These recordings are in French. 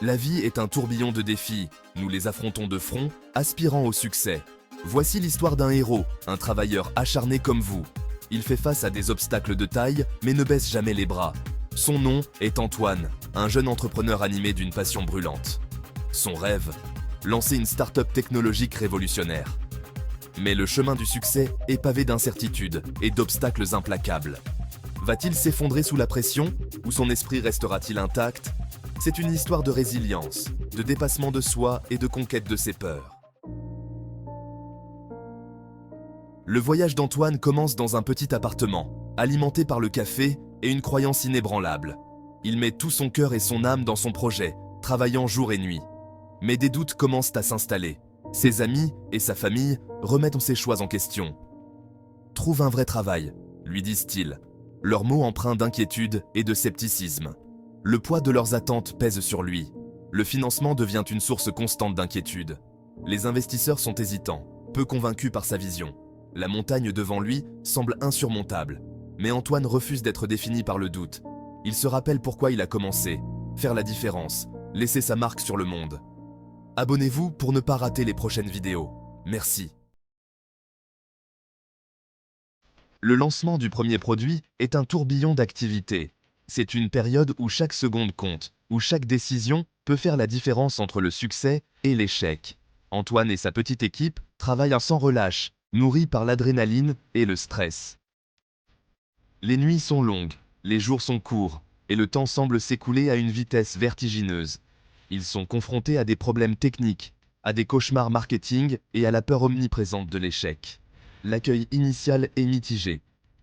La vie est un tourbillon de défis, nous les affrontons de front, aspirant au succès. Voici l'histoire d'un héros, un travailleur acharné comme vous. Il fait face à des obstacles de taille, mais ne baisse jamais les bras. Son nom est Antoine, un jeune entrepreneur animé d'une passion brûlante. Son rêve, lancer une start-up technologique révolutionnaire. Mais le chemin du succès est pavé d'incertitudes et d'obstacles implacables. Va-t-il s'effondrer sous la pression, ou son esprit restera-t-il intact? C'est une histoire de résilience, de dépassement de soi et de conquête de ses peurs. Le voyage d'Antoine commence dans un petit appartement, alimenté par le café et une croyance inébranlable. Il met tout son cœur et son âme dans son projet, travaillant jour et nuit. Mais des doutes commencent à s'installer. Ses amis et sa famille remettent ses choix en question. « Trouve un vrai travail », lui disent-ils. Leurs mots empreints d'inquiétude et de scepticisme. Le poids de leurs attentes pèse sur lui. Le financement devient une source constante d'inquiétude. Les investisseurs sont hésitants, peu convaincus par sa vision. La montagne devant lui semble insurmontable. Mais Antoine refuse d'être défini par le doute. Il se rappelle pourquoi il a commencé. Faire la différence, laisser sa marque sur le monde. Abonnez-vous pour ne pas rater les prochaines vidéos. Merci. Le lancement du premier produit est un tourbillon d'activités. C'est une période où chaque seconde compte, où chaque décision peut faire la différence entre le succès et l'échec. Antoine et sa petite équipe travaillent sans relâche, nourris par l'adrénaline et le stress. Les nuits sont longues, les jours sont courts, et le temps semble s'écouler à une vitesse vertigineuse. Ils sont confrontés à des problèmes techniques, à des cauchemars marketing et à la peur omniprésente de l'échec. L'accueil initial est mitigé.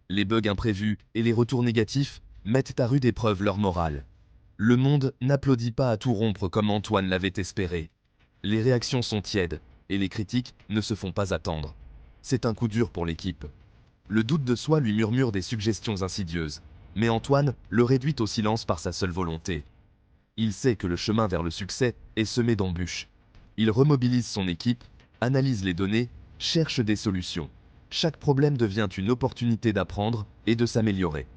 Les bugs imprévus et les retours négatifs mettent à rude épreuve leur morale. Le monde n'applaudit pas à tout rompre comme Antoine l'avait espéré. Les réactions sont tièdes et les critiques ne se font pas attendre. C'est un coup dur pour l'équipe. Le doute de soi lui murmure des suggestions insidieuses, mais Antoine le réduit au silence par sa seule volonté. Il sait que le chemin vers le succès est semé d'embûches. Il remobilise son équipe, analyse les données, cherche des solutions. Chaque problème devient une opportunité d'apprendre et de s'améliorer.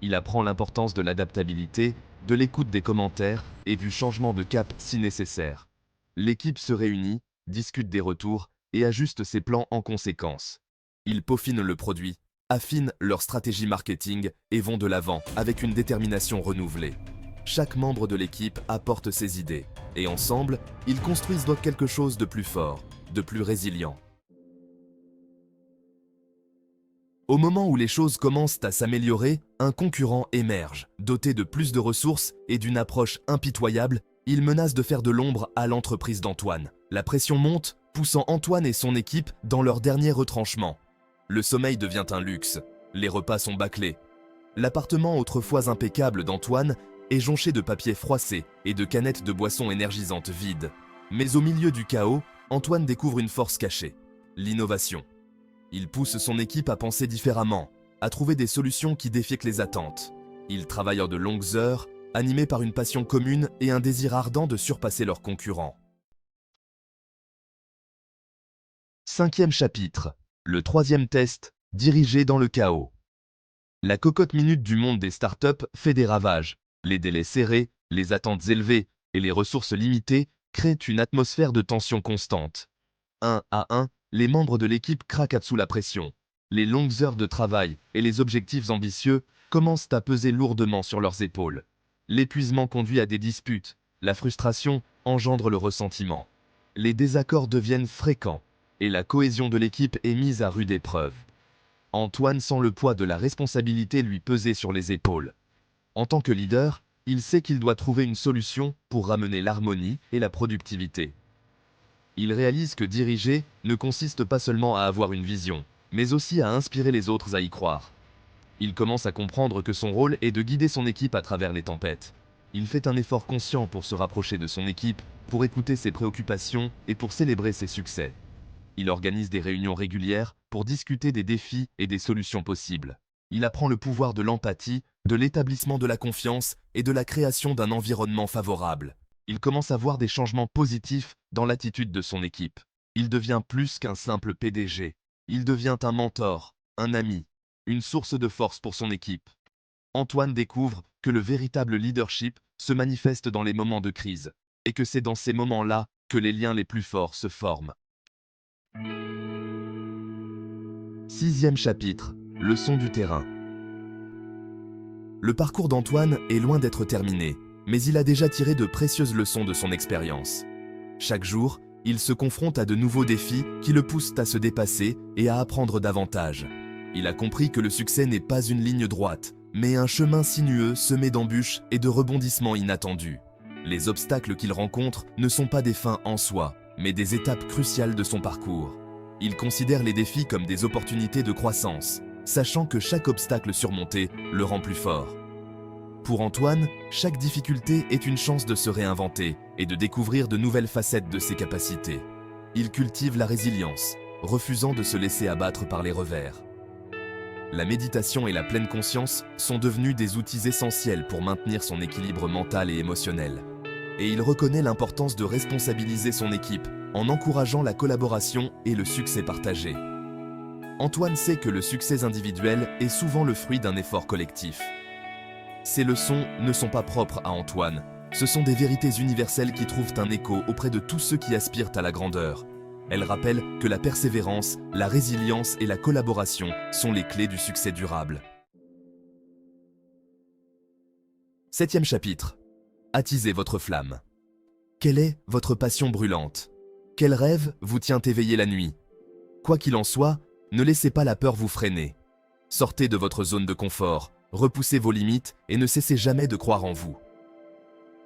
Il apprend l'importance de l'adaptabilité, de l'écoute des commentaires et du changement de cap si nécessaire. L'équipe se réunit, discute des retours et ajuste ses plans en conséquence. Ils peaufinent le produit, affinent leur stratégie marketing et vont de l'avant avec une détermination renouvelée. Chaque membre de l'équipe apporte ses idées et ensemble, ils construisent donc quelque chose de plus fort, de plus résilient. Au moment où les choses commencent à s'améliorer, un concurrent émerge. Doté de plus de ressources et d'une approche impitoyable, il menace de faire de l'ombre à l'entreprise d'Antoine. La pression monte, poussant Antoine et son équipe dans leur dernier retranchement. Le sommeil devient un luxe, les repas sont bâclés. L'appartement autrefois impeccable d'Antoine est jonché de papier froissé et de canettes de boissons énergisantes vides. Mais au milieu du chaos, Antoine découvre une force cachée, l'innovation. Il pousse son équipe à penser différemment, à trouver des solutions qui défient les attentes. Ils travaillent de longues heures, animés par une passion commune et un désir ardent de surpasser leurs concurrents. Cinquième chapitre. Le troisième test, dirigé dans le chaos. La cocotte minute du monde des startups fait des ravages. Les délais serrés, les attentes élevées et les ressources limitées créent une atmosphère de tension constante. Un à un, les membres de l'équipe craquent sous la pression. Les longues heures de travail et les objectifs ambitieux commencent à peser lourdement sur leurs épaules. L'épuisement conduit à des disputes, la frustration engendre le ressentiment. Les désaccords deviennent fréquents et la cohésion de l'équipe est mise à rude épreuve. Antoine sent le poids de la responsabilité lui peser sur les épaules. En tant que leader, il sait qu'il doit trouver une solution pour ramener l'harmonie et la productivité. Il réalise que diriger ne consiste pas seulement à avoir une vision, mais aussi à inspirer les autres à y croire. Il commence à comprendre que son rôle est de guider son équipe à travers les tempêtes. Il fait un effort conscient pour se rapprocher de son équipe, pour écouter ses préoccupations et pour célébrer ses succès. Il organise des réunions régulières pour discuter des défis et des solutions possibles. Il apprend le pouvoir de l'empathie, de l'établissement de la confiance et de la création d'un environnement favorable. Il commence à voir des changements positifs dans l'attitude de son équipe. Il devient plus qu'un simple PDG. Il devient un mentor, un ami, une source de force pour son équipe. Antoine découvre que le véritable leadership se manifeste dans les moments de crise. et que c'est dans ces moments-là que les liens les plus forts se forment. Sixième chapitre, leçon du terrain. Le parcours d'Antoine est loin d'être terminé, mais il a déjà tiré de précieuses leçons de son expérience. Chaque jour, il se confronte à de nouveaux défis qui le poussent à se dépasser et à apprendre davantage. Il a compris que le succès n'est pas une ligne droite, mais un chemin sinueux semé d'embûches et de rebondissements inattendus. Les obstacles qu'il rencontre ne sont pas des fins en soi, mais des étapes cruciales de son parcours. Il considère les défis comme des opportunités de croissance, sachant que chaque obstacle surmonté le rend plus fort. Pour Antoine, chaque difficulté est une chance de se réinventer et de découvrir de nouvelles facettes de ses capacités. Il cultive la résilience, refusant de se laisser abattre par les revers. La méditation et la pleine conscience sont devenus des outils essentiels pour maintenir son équilibre mental et émotionnel. Et il reconnaît l'importance de responsabiliser son équipe en encourageant la collaboration et le succès partagé. Antoine sait que le succès individuel est souvent le fruit d'un effort collectif. Ces leçons ne sont pas propres à Antoine, ce sont des vérités universelles qui trouvent un écho auprès de tous ceux qui aspirent à la grandeur. Elles rappellent que la persévérance, la résilience et la collaboration sont les clés du succès durable. Septième chapitre. Attisez votre flamme. Quelle est votre passion brûlante? Quel rêve vous tient éveillé la nuit? Quoi qu'il en soit, ne laissez pas la peur vous freiner. Sortez de votre zone de confort, repoussez vos limites et ne cessez jamais de croire en vous.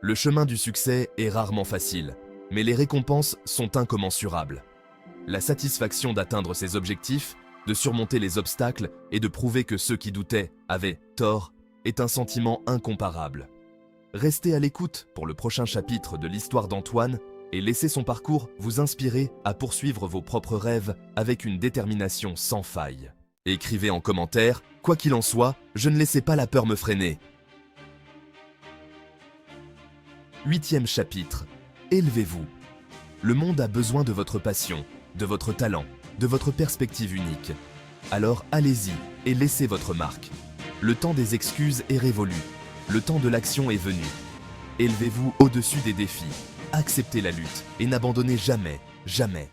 Le chemin du succès est rarement facile, mais les récompenses sont incommensurables. La satisfaction d'atteindre ses objectifs, de surmonter les obstacles et de prouver que ceux qui doutaient avaient tort est un sentiment incomparable. Restez à l'écoute pour le prochain chapitre de l'histoire d'Antoine et laissez son parcours vous inspirer à poursuivre vos propres rêves avec une détermination sans faille. Écrivez en commentaire, quoi qu'il en soit, je ne laissais pas la peur me freiner. Huitième chapitre. Élevez-vous. Le monde a besoin de votre passion, de votre talent, de votre perspective unique. Alors allez-y et laissez votre marque. Le temps des excuses est révolu. Le temps de l'action est venu. Élevez-vous au-dessus des défis. Acceptez la lutte et n'abandonnez jamais, jamais.